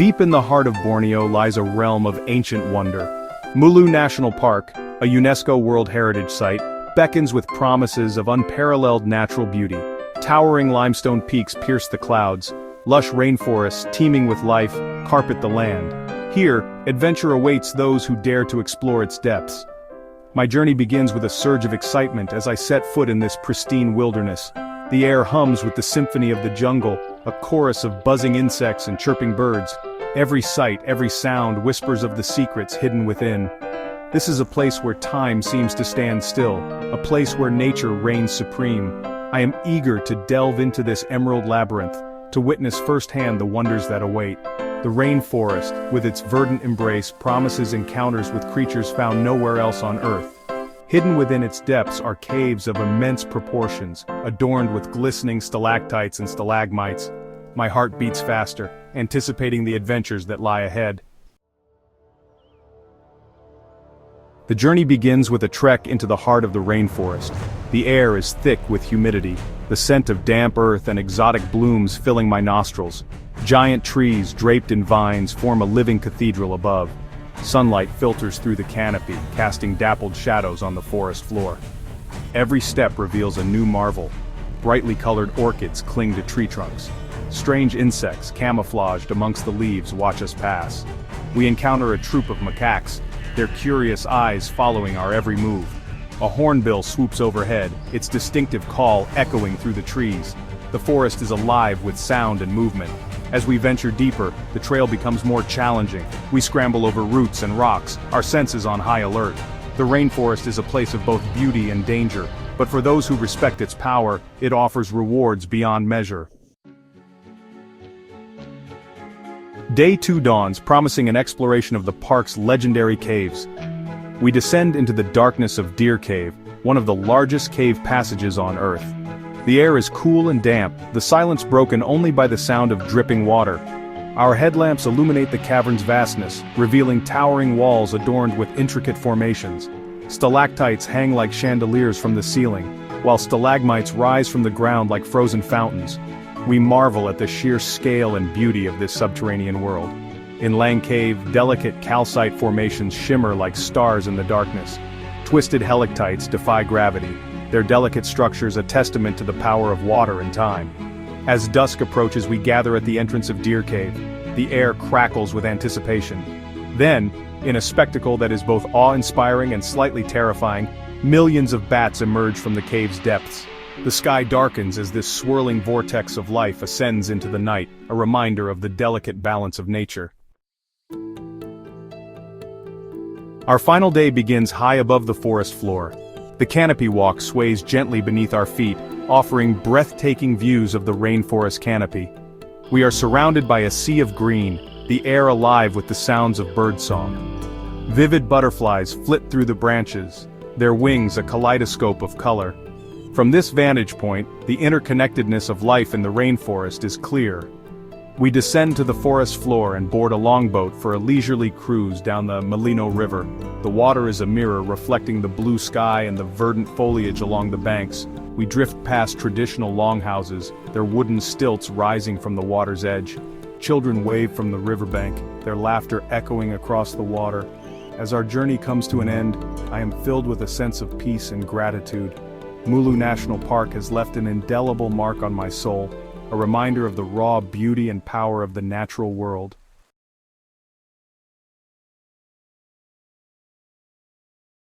Deep in the heart of Borneo lies a realm of ancient wonder. Mulu National Park, a UNESCO World Heritage Site, beckons with promises of unparalleled natural beauty. Towering limestone peaks pierce the clouds, lush rainforests teeming with life carpet the land. Here, adventure awaits those who dare to explore its depths. My journey begins with a surge of excitement as I set foot in this pristine wilderness. The air hums with the symphony of the jungle, a chorus of buzzing insects and chirping birds. Every sight, every sound whispers of the secrets hidden within. This is a place where time seems to stand still, a place where nature reigns supreme. I am eager to delve into this emerald labyrinth, to witness firsthand the wonders that await. The rainforest, with its verdant embrace, promises encounters with creatures found nowhere else on Earth. Hidden within its depths are caves of immense proportions, adorned with glistening stalactites and stalagmites. My heart beats faster, anticipating the adventures that lie ahead. The journey begins with a trek into the heart of the rainforest. The air is thick with humidity, the scent of damp earth and exotic blooms filling my nostrils. Giant trees draped in vines form a living cathedral above. Sunlight filters through the canopy, casting dappled shadows on the forest floor. Every step reveals a new marvel. Brightly colored orchids cling to tree trunks. Strange insects, camouflaged amongst the leaves, watch us pass. We encounter a troop of macaques, their curious eyes following our every move. A hornbill swoops overhead, its distinctive call echoing through the trees. The forest is alive with sound and movement. As we venture deeper, the trail becomes more challenging. We scramble over roots and rocks, our senses on high alert. The rainforest is a place of both beauty and danger, but for those who respect its power, it offers rewards beyond measure. Day 2 dawns, promising an exploration of the park's legendary caves. We descend into the darkness of Deer Cave, one of the largest cave passages on Earth. The air is cool and damp, the silence broken only by the sound of dripping water. Our headlamps illuminate the cavern's vastness, revealing towering walls adorned with intricate formations. Stalactites hang like chandeliers from the ceiling, while stalagmites rise from the ground like frozen fountains. We marvel at the sheer scale and beauty of this subterranean world. In Lang Cave, delicate calcite formations shimmer like stars in the darkness. Twisted helictites defy gravity, their delicate structures a testament to the power of water and time. As dusk approaches, we gather at the entrance of Deer Cave. The air crackles with anticipation. Then, in a spectacle that is both awe-inspiring and slightly terrifying, millions of bats emerge from the cave's depths. The sky darkens as this swirling vortex of life ascends into the night, a reminder of the delicate balance of nature. Our final day begins high above the forest floor. The canopy walk sways gently beneath our feet, offering breathtaking views of the rainforest canopy. We are surrounded by a sea of green, the air alive with the sounds of birdsong. Vivid butterflies flit through the branches, their wings a kaleidoscope of color. From this vantage point, the interconnectedness of life in the rainforest is clear. We descend to the forest floor and board a longboat for a leisurely cruise down the Molino River. The water is a mirror reflecting the blue sky and the verdant foliage along the banks. We drift past traditional longhouses, their wooden stilts rising from the water's edge. Children wave from the riverbank, their laughter echoing across the water. As our journey comes to an end, I am filled with a sense of peace and gratitude. Mulu National Park has left an indelible mark on my soul, a reminder of the raw beauty and power of the natural world.